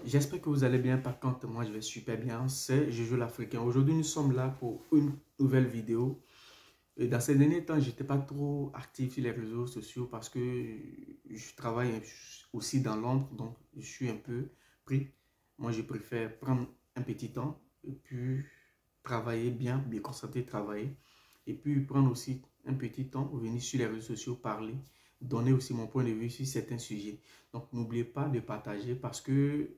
J'espère que vous allez bien. Par contre, moi je vais super bien. C'est Jojo l'Africain. Aujourd'hui, nous sommes là pour une nouvelle vidéo. Et dans ces derniers temps, je n'étais pas trop actif sur les réseaux sociaux parce que je travaille aussi dans l'ombre, donc je suis un peu pris. Moi, je préfère prendre un petit temps et puis travailler bien concentrer, travailler. Et puis prendre aussi un petit temps pour venir sur les réseaux sociaux, parler, donner aussi mon point de vue sur certains sujets. Donc, n'oubliez pas de partager parce que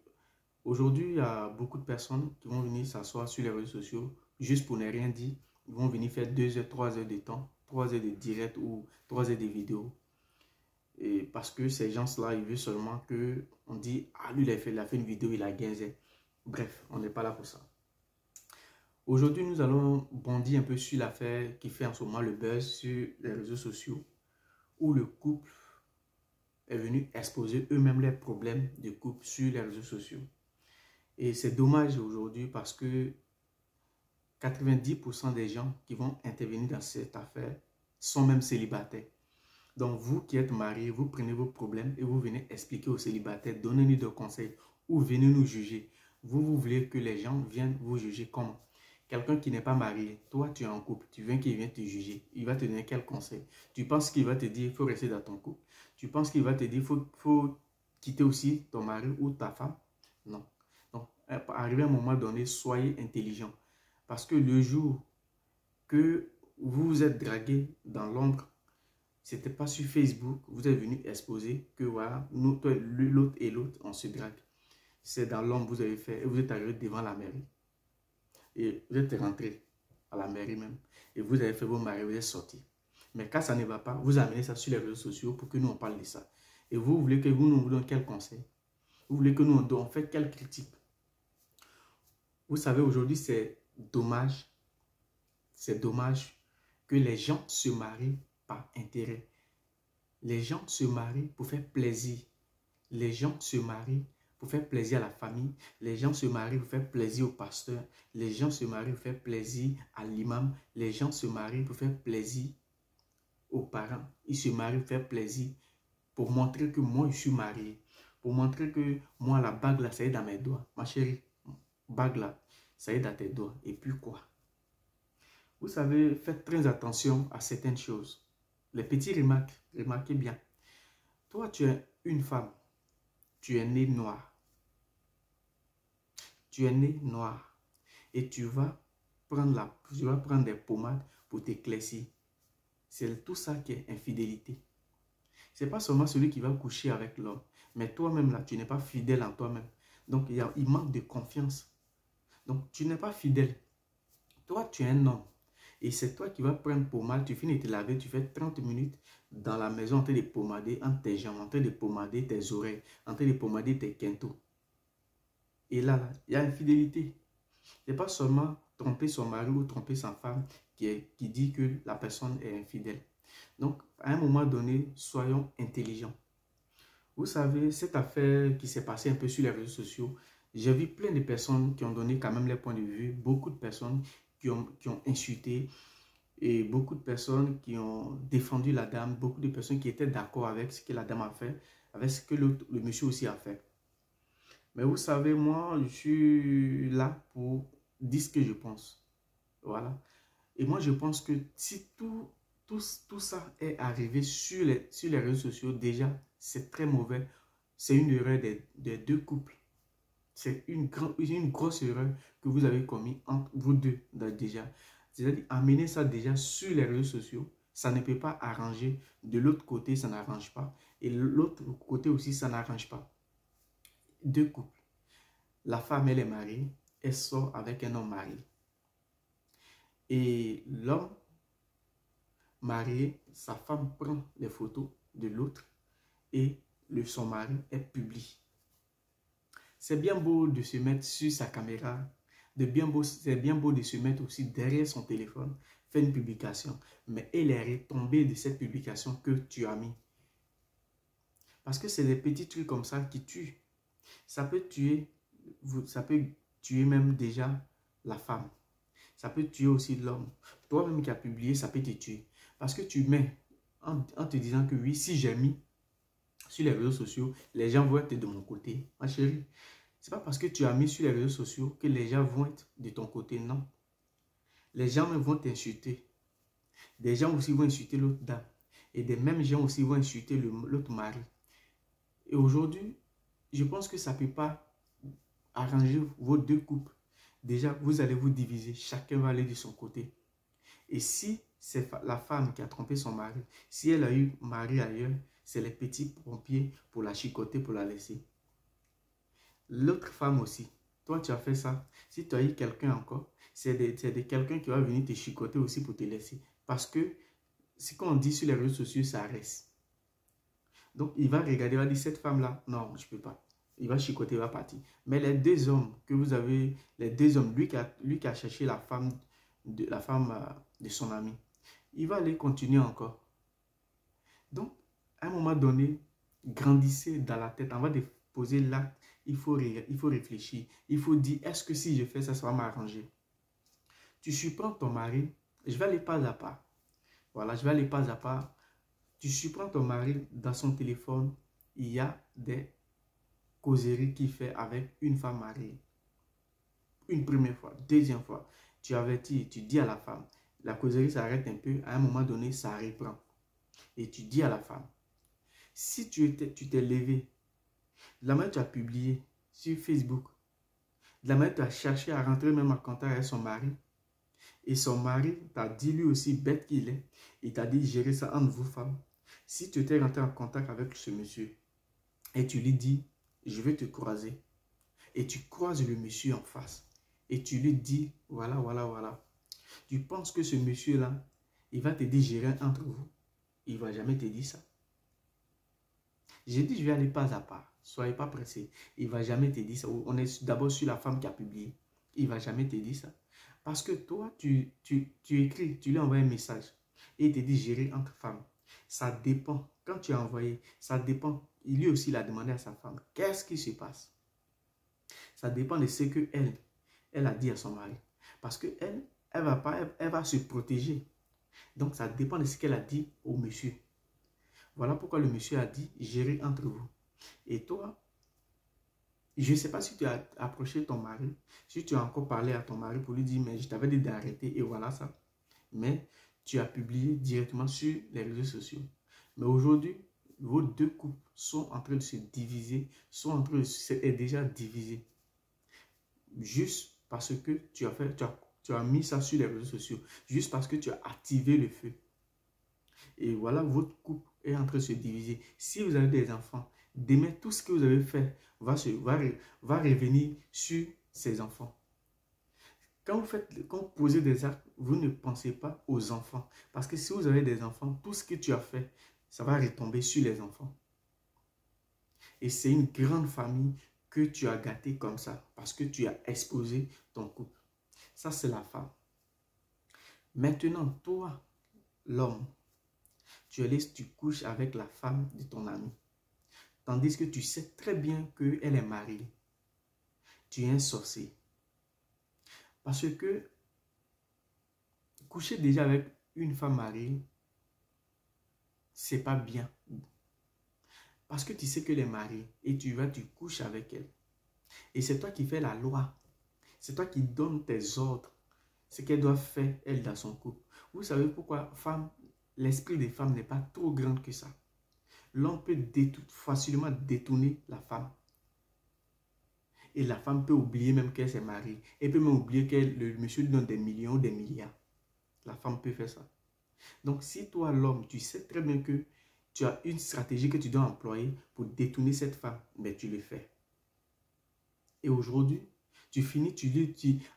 aujourd'hui, il y a beaucoup de personnes qui vont venir s'asseoir sur les réseaux sociaux juste pour ne rien dire. Ils vont venir faire 2 heures, 3 heures de temps, 3 heures de direct ou 3 heures de vidéo. Et parce que ces gens-là, ils veulent seulement que on dit, ah lui, il a fait une vidéo, il a gagné. Bref, on n'est pas là pour ça. Aujourd'hui, nous allons bondir un peu sur l'affaire qui fait en ce moment le buzz sur les réseaux sociaux, où le couple est venu exposer eux-mêmes leurs problèmes de couple sur les réseaux sociaux. Et c'est dommage aujourd'hui parce que 90% des gens qui vont intervenir dans cette affaire sont même célibataires. Donc vous qui êtes mariés, vous prenez vos problèmes et vous venez expliquer aux célibataires, donnez-nous des conseils ou venez nous juger. Vous voulez que les gens viennent vous juger comment? Quelqu'un qui n'est pas marié, toi tu es en couple, tu viens qu'il vienne te juger, il va te donner quel conseil? Tu penses qu'il va te dire il faut rester dans ton couple? Tu penses qu'il va te dire il faut quitter aussi ton mari ou ta femme? Non. Donc, arrivé à un moment donné, soyez intelligent. Parce que le jour que vous vous êtes dragué dans l'ombre, ce n'était pas sur Facebook, vous êtes venu exposer que voilà, nous, l'autre et l'autre, on se drague. C'est dans l'ombre vous avez fait et vous êtes arrivé devant la mairie. Et vous êtes rentré à la mairie même. Et vous avez fait vos mariés, vous êtes sortis. Mais quand ça ne va pas, vous amenez ça sur les réseaux sociaux pour que nous on parle de ça. Et vous voulez que vous nous donnions quel conseil? Vous voulez que nous on fait quelle critique? Vous savez, aujourd'hui, c'est dommage que les gens se marient par intérêt. Les gens se marient pour faire plaisir. Les gens se marient pour faire plaisir à la famille. Les gens se marient pour faire plaisir au pasteur. Les gens se marient pour faire plaisir à l'imam. Les gens se marient pour faire plaisir aux parents. Ils se marient pour faire plaisir, pour montrer que moi, je suis marié. Pour montrer que moi, la bague là, ça est dans mes doigts. Ma chérie, bague là, ça est dans tes doigts. Et puis quoi? Vous savez, faites très attention à certaines choses. Les petits remarques, remarquez bien. Toi, tu es une femme. Tu es née noire. Tu es née noire. Et tu vas prendre des pommades pour t'éclaircir. C'est tout ça qui est infidélité. Ce n'est pas seulement celui qui va coucher avec l'homme. Mais toi-même là, tu n'es pas fidèle en toi-même. Donc, il manque de confiance. Donc, tu n'es pas fidèle. Toi, tu es un homme. Et c'est toi qui vas prendre pommade, tu finis de te laver, tu fais 30 minutes dans la maison en train de pommader entre tes jambes, en train de pommader tes oreilles, en train de pommader tes quintaux. Et là, il y a infidélité. Ce n'est pas seulement tromper son mari ou tromper sa femme qui dit que la personne est infidèle. Donc, à un moment donné, soyons intelligents. Vous savez, cette affaire qui s'est passée un peu sur les réseaux sociaux, j'ai vu plein de personnes qui ont donné quand même leur point de vue, beaucoup de personnes qui ont insulté et beaucoup de personnes qui ont défendu la dame, beaucoup de personnes qui étaient d'accord avec ce que la dame a fait, avec ce que le monsieur aussi a fait. Mais vous savez, moi, je suis là pour dire ce que je pense. Voilà. Et moi, je pense que si tout ça est arrivé sur les réseaux sociaux, déjà, c'est très mauvais. C'est une erreur des deux couples. C'est une grosse erreur que vous avez commise entre vous deux déjà. C'est-à-dire, amener ça déjà sur les réseaux sociaux, ça ne peut pas arranger. De l'autre côté, ça n'arrange pas. Et de l'autre côté aussi, ça n'arrange pas. Deux couples. La femme, elle est mariée, elle sort avec un homme marié. Et l'homme marié, sa femme prend les photos de l'autre et son mari est publié. C'est bien beau de se mettre sur sa caméra, c'est bien beau de se mettre aussi derrière son téléphone, faire une publication. Mais elle est retombée de cette publication que tu as mis. Parce que c'est des petits trucs comme ça qui tuent. Ça peut tuer même déjà la femme. Ça peut tuer aussi l'homme. Toi-même qui as publié, ça peut te tuer. Parce que tu mets en te disant que oui, si j'ai mis sur les réseaux sociaux, les gens vont être de mon côté. Ma chérie, C'est pas parce que tu as mis sur les réseaux sociaux que les gens vont être de ton côté, non. Les gens même vont t'insulter. Des gens aussi vont insulter l'autre dame. Et des mêmes gens aussi vont insulter l'autre mari. Et aujourd'hui, je pense que ça ne peut pas arranger vos deux couples. Déjà, vous allez vous diviser. Chacun va aller de son côté. Et si c'est la femme qui a trompé son mari, si elle a eu mari ailleurs, c'est les petits pompiers pour la chicoter, pour la laisser. L'autre femme aussi. Toi, tu as fait ça. Si tu as eu quelqu'un encore, c'est quelqu'un qui va venir te chicoter aussi pour te laisser. Parce que ce qu'on dit sur les réseaux sociaux, ça reste. Donc, il va regarder, il va dire, cette femme-là, non, je ne peux pas. Il va chicoter, il va partir. Mais les deux hommes que vous avez, les deux hommes, lui qui a cherché la femme de son ami, il va aller continuer encore. Donc, à un moment donné, grandissez dans la tête. Avant de poser l'acte, il faut réfléchir. Il faut dire, est-ce que si je fais ça, ça va m'arranger? Tu surprends ton mari, je vais aller pas à pas. Voilà, je vais aller pas à pas. Tu surprends ton mari dans son téléphone, il y a des causeries qu'il fait avec une femme mariée. Une première fois, deuxième fois, tu avertis, tu dis à la femme, la causerie s'arrête un peu, à un moment donné, ça reprend. Et tu dis à la femme, si tu t'es levé, de la manière tu as publié sur Facebook, de la manière tu as cherché à rentrer même en contact avec son mari, et son mari t'a dit lui aussi bête qu'il est, il t'a dit gérer ça entre vous femmes. Si tu étais rentré en contact avec ce monsieur, et tu lui dis, je vais te croiser, et tu croises le monsieur en face, et tu lui dis, voilà, voilà, voilà. Tu penses que ce monsieur-là, il va te dire gérer entre vous. Il ne va jamais te dire ça. J'ai dit, je vais aller pas à pas. Soyez pas pressés. Il ne va jamais te dire ça. On est d'abord sur la femme qui a publié. Il ne va jamais te dire ça. Parce que toi, tu écris, tu lui envoies un message. Et il te dit gérer entre femmes. Ça dépend. Quand tu as envoyé, ça dépend. Il lui aussi, il a demandé à sa femme, qu'est-ce qui se passe? Ça dépend de ce qu'elle a dit à son mari. Parce qu'elle, elle va se protéger. Donc, ça dépend de ce qu'elle a dit au monsieur. Voilà pourquoi le monsieur a dit gérer entre vous. Et toi, je ne sais pas si tu as approché ton mari, si tu as encore parlé à ton mari pour lui dire, mais je t'avais dit d'arrêter et voilà ça. Mais tu as publié directement sur les réseaux sociaux. Mais aujourd'hui, vos deux couples sont en train de se diviser, est déjà divisé. Juste parce que tu as mis ça sur les réseaux sociaux, juste parce que tu as activé le feu. Et voilà, votre couple est en train de se diviser. Si vous avez des enfants, demain, tout ce que vous avez fait va revenir sur ces enfants. Quand vous posez des actes, vous ne pensez pas aux enfants. Parce que si vous avez des enfants, tout ce que tu as fait, ça va retomber sur les enfants. Et c'est une grande famille que tu as gâtée comme ça. Parce que tu as exposé ton couple. Ça, c'est la femme. Maintenant, toi, l'homme, tu couches avec la femme de ton ami. Tandis que tu sais très bien qu'elle est mariée. Tu es un sorcier. Parce que coucher déjà avec une femme mariée, c'est pas bien. Parce que tu sais qu'elle est mariée et tu couches avec elle. Et c'est toi qui fais la loi. C'est toi qui donnes tes ordres. Ce qu'elle doit faire, elle, dans son couple. Vous savez pourquoi l'esprit des femmes n'est pas trop grand que ça. L'homme peut facilement détourner la femme. Et la femme peut oublier même qu'elle s'est mariée. Elle peut même oublier que le monsieur lui donne des millions ou des milliards. La femme peut faire ça. Donc si toi, l'homme, tu sais très bien que tu as une stratégie que tu dois employer pour détourner cette femme, mais tu le fais. Et aujourd'hui, tu finis,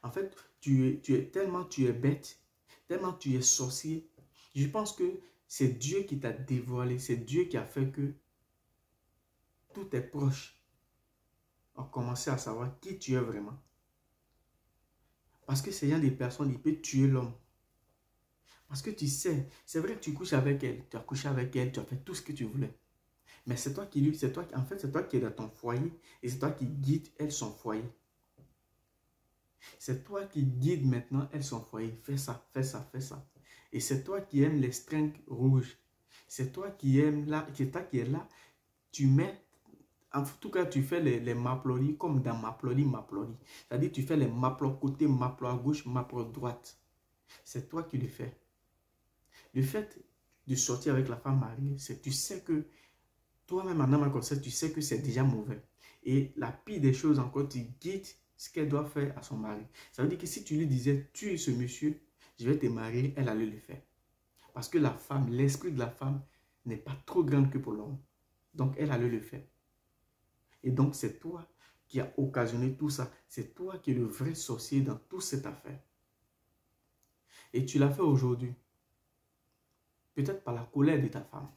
en fait, tu es bête, tellement tu es sorcier. Je pense que c'est Dieu qui t'a dévoilé, c'est Dieu qui a fait que tous tes proches ont commencé à savoir qui tu es vraiment. Parce que ces gens des personnes, ils peuvent tuer l'homme. Parce que tu sais, c'est vrai que tu couches avec elle, tu as couché avec elle, tu as fait tout ce que tu voulais. Mais c'est toi qui c'est toi qui es dans ton foyer et c'est toi qui guide elle son foyer. C'est toi qui guide maintenant elle son foyer. Fais ça, fais ça, fais ça. Et c'est toi qui aimes les strings rouges. C'est toi qui aimes là, c'est toi qui es là. Tu mets En tout cas, tu fais les maploli comme dans maploli. C'est-à-dire, tu fais les maplo côté, maplo à gauche, maplo à droite. C'est toi qui le fais. Le fait de sortir avec la femme mariée, c'est tu sais que toi-même en âme comme ça, tu sais que c'est déjà mauvais. Et la pire des choses encore, tu guides ce qu'elle doit faire à son mari. Ça veut dire que si tu lui disais, tu es ce monsieur, je vais te marier, elle allait le faire. Parce que la femme, l'esprit de la femme n'est pas trop grand que pour l'homme. Donc, elle allait le faire. Et donc, c'est toi qui as occasionné tout ça. C'est toi qui es le vrai sorcier dans toute cette affaire. Et tu l'as fait aujourd'hui. Peut-être par la colère de ta femme.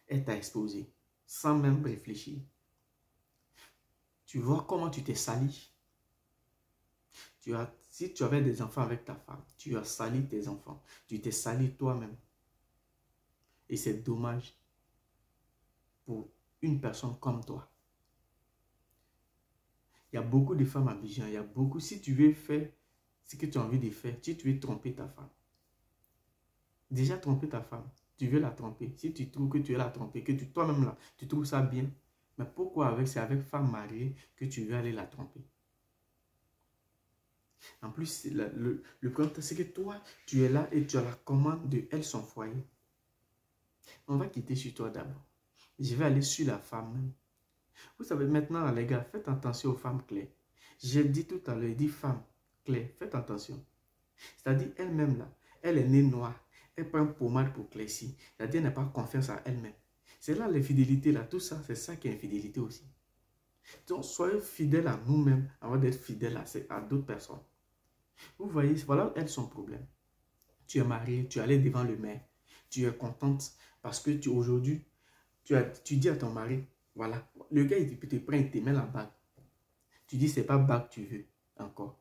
Elle t'a exposé sans même réfléchir. Tu vois comment tu t'es sali. Si tu avais des enfants avec ta femme, tu as sali tes enfants. Tu t'es sali toi-même. Et c'est dommage pour une personne comme toi. Il y a beaucoup de femmes à Abidjan. Il y a beaucoup. Si tu veux faire ce que tu as envie de faire, si tu veux tromper ta femme, déjà tromper ta femme, tu veux la tromper. Si tu trouves que tu veux la tromper, que toi-même là, tu trouves ça bien, mais pourquoi c'est avec femme mariée que tu veux aller la tromper? En plus, le problème, c'est que toi, tu es là et tu as la commande de elle, son foyer. On va quitter sur toi d'abord. Je vais aller sur la femme. Vous savez, maintenant, les gars, faites attention aux femmes claires. J'ai dit tout à l'heure, dit femme claire, faites attention. C'est-à-dire, elle-même là, elle est née noire. Elle prend pommade pour claircir. C'est-à-dire, elle n'a pas confiance à elle-même. C'est là l'infidélité, là, tout ça, c'est ça qui est infidélité aussi. Donc, soyez fidèles à nous-mêmes avant d'être fidèles à d'autres personnes. Vous voyez, voilà, elle, son problème. Tu es marié, tu es allé devant le maire. Tu es contente parce que aujourd'hui, tu dis à ton mari, voilà, le gars, il te prend, il te met la bague. Tu dis, c'est pas bague que tu veux encore.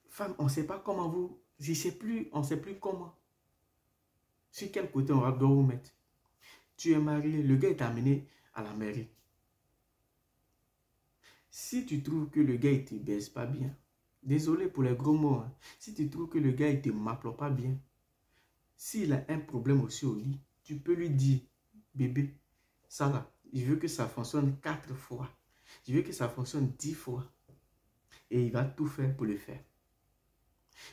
Femme, on ne sait pas comment vous, on ne sait plus comment. Sur quel côté on doit vous mettre. Tu es marié, le gars est amené à la mairie. Si tu trouves que le gars, il ne te baise pas bien, désolé pour les gros mots, hein. Si tu trouves que le gars, il ne te m'appelle pas bien, s'il a un problème aussi au lit, tu peux lui dire, bébé, ça là, je veux que ça fonctionne 4 fois. Je veux que ça fonctionne 10 fois. Et il va tout faire pour le faire.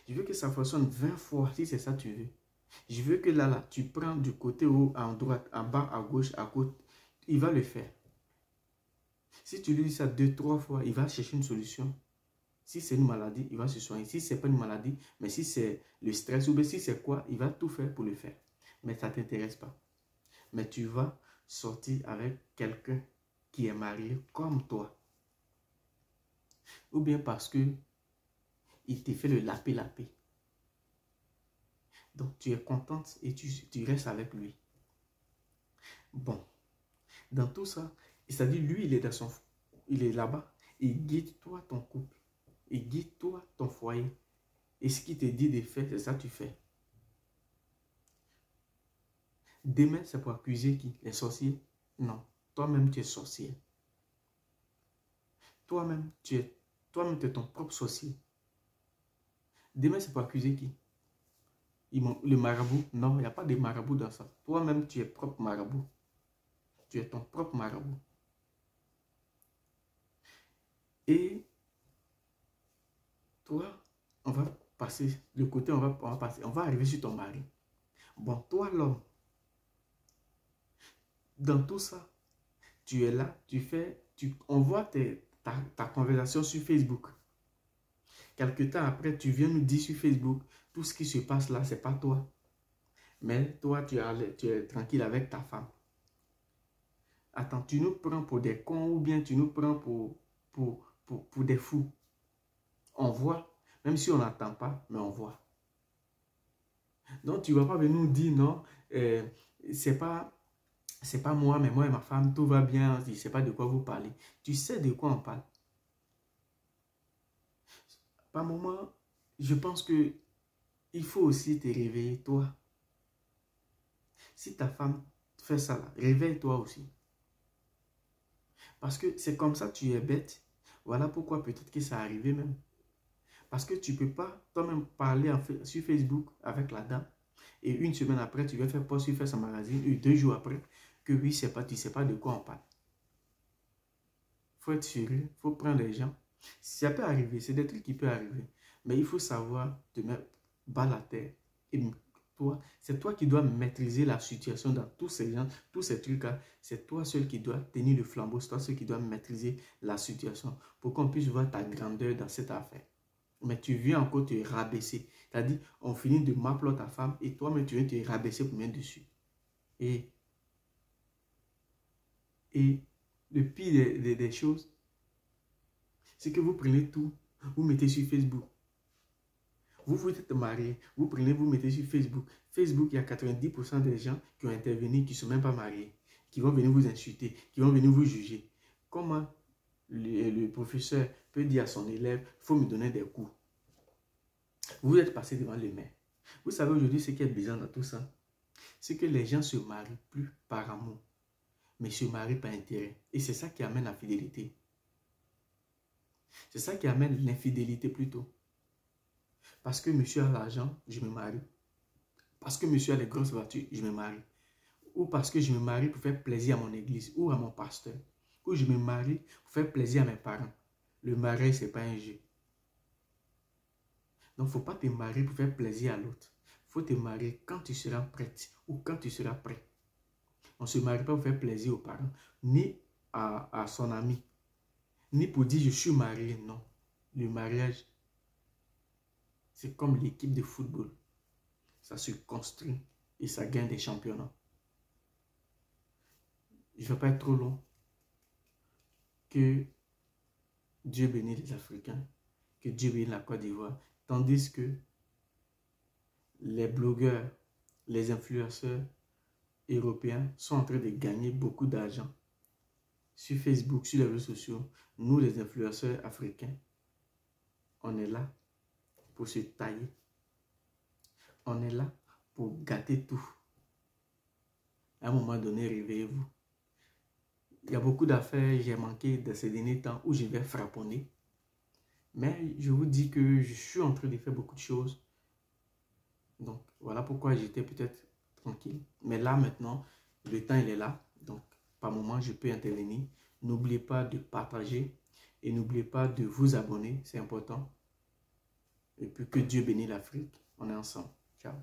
Je veux que ça fonctionne 20 fois, si c'est ça que tu veux. Je veux que là, tu prends du côté haut, à droite, en bas, à gauche, à côté. Il va le faire. Si tu lui dis ça 2-3 fois, il va chercher une solution. Si c'est une maladie, il va se soigner. Si ce n'est pas une maladie, mais si c'est le stress ou bien si c'est quoi, il va tout faire pour le faire. Mais ça ne t'intéresse pas. Mais tu vas sortir avec quelqu'un qui est marié comme toi. Ou bien parce que il te fait le lapé-lapé. Donc tu es contente et tu restes avec lui. Bon, dans tout ça, c'est-à-dire lui, il est là-bas. Il guide toi ton couple. Il guide toi ton foyer. Et ce qu'il te dit de faire, c'est ça que tu fais. Demain, c'est pour accuser qui? Les sorciers? Non. Toi-même, tu es sorcier. Toi-même, tu es ton propre sorcier. Demain, c'est pour accuser qui? Le marabout? Non, il n'y a pas de marabout dans ça. Toi-même, tu es propre marabout. Tu es ton propre marabout. Et toi, on va passer, le côté, on va arriver sur ton mari. Bon, toi, l'homme, dans tout ça, tu es là, on voit ta conversation sur Facebook. Quelque temps après, tu viens nous dire sur Facebook, tout ce qui se passe là, c'est pas toi. Mais toi, tu es tranquille avec ta femme. Attends, tu nous prends pour des cons ou bien tu nous prends pour des fous. On voit, même si on n'entend pas, mais on voit. Donc, tu ne vas pas venir nous dire non, c'est pas moi, mais moi et ma femme, tout va bien, je ne sais pas de quoi vous parlez. Tu sais de quoi on parle. Par moment, je pense que il faut aussi te réveiller, toi. Si ta femme fait ça, là, réveille-toi aussi. Parce que c'est comme ça, tu es bête. Voilà pourquoi peut-être que ça arrivé même. Parce que tu ne peux pas toi-même parler sur Facebook avec la dame. Et une semaine après, tu vas faire post sur son magazine. Et 2 jours après, que oui, tu ne sais pas de quoi on parle. faut être sérieux, il faut prendre les gens. Ça peut arriver, c'est des trucs qui peuvent arriver. Mais il faut savoir te mettre bas la terre. Et toi, c'est toi qui dois maîtriser la situation dans tous ces gens, tous ces trucs-là. C'est toi seul qui dois tenir le flambeau, c'est toi seul qui dois maîtriser la situation pour qu'on puisse voir ta grandeur dans cette affaire. Mais tu viens encore te rabaisser. C'est-à-dire, on finit de m'appeler ta femme et toi-même tu viens te rabaisser pour mettre dessus. Et le pire des choses, c'est que vous prenez tout, vous mettez sur Facebook. Vous êtes marié, vous prenez, vous mettez sur Facebook. Facebook, il y a 90% des gens qui ont intervenu, qui ne sont même pas mariés, qui vont venir vous insulter, qui vont venir vous juger. Comment le professeur peut dire à son élève, il faut me donner des coups. Vous êtes passé devant le maire. Vous savez aujourd'hui ce qui est bizarre dans tout ça, c'est que les gens se marient plus par amour, mais se marient par intérêt. Et c'est ça qui amène la fidélité. C'est ça qui amène l'infidélité plutôt. Parce que monsieur a l'argent, je me marie. Parce que monsieur a les grosses voitures, je me marie. Ou parce que je me marie pour faire plaisir à mon église ou à mon pasteur. Ou je me marie pour faire plaisir à mes parents. Le mariage, ce n'est pas un jeu. Donc, il ne faut pas te marier pour faire plaisir à l'autre. Il faut te marier quand tu seras prête ou quand tu seras prêt. On ne se marie pas pour faire plaisir aux parents, ni à son ami, ni pour dire je suis marié. Non. Le mariage, c'est comme l'équipe de football. Ça se construit et ça gagne des championnats. Je ne vais pas être trop long. Que Dieu bénisse les Africains. Que Dieu bénisse la Côte d'Ivoire. Tandis que les blogueurs, les influenceurs européens sont en train de gagner beaucoup d'argent sur Facebook, sur les réseaux sociaux. Nous, les influenceurs africains, on est là pour se tailler. On est là pour gâter tout. À un moment donné, réveillez-vous. Il y a beaucoup d'affaires, j'ai manqué de ces derniers temps où je vais frapponner. Mais je vous dis que je suis en train de faire beaucoup de choses. Donc, voilà pourquoi j'étais peut-être tranquille. Mais là, maintenant, le temps, il est là. Donc, par moment, je peux intervenir. N'oubliez pas de partager et n'oubliez pas de vous abonner. C'est important. Et puis, que Dieu bénisse l'Afrique. On est ensemble. Ciao.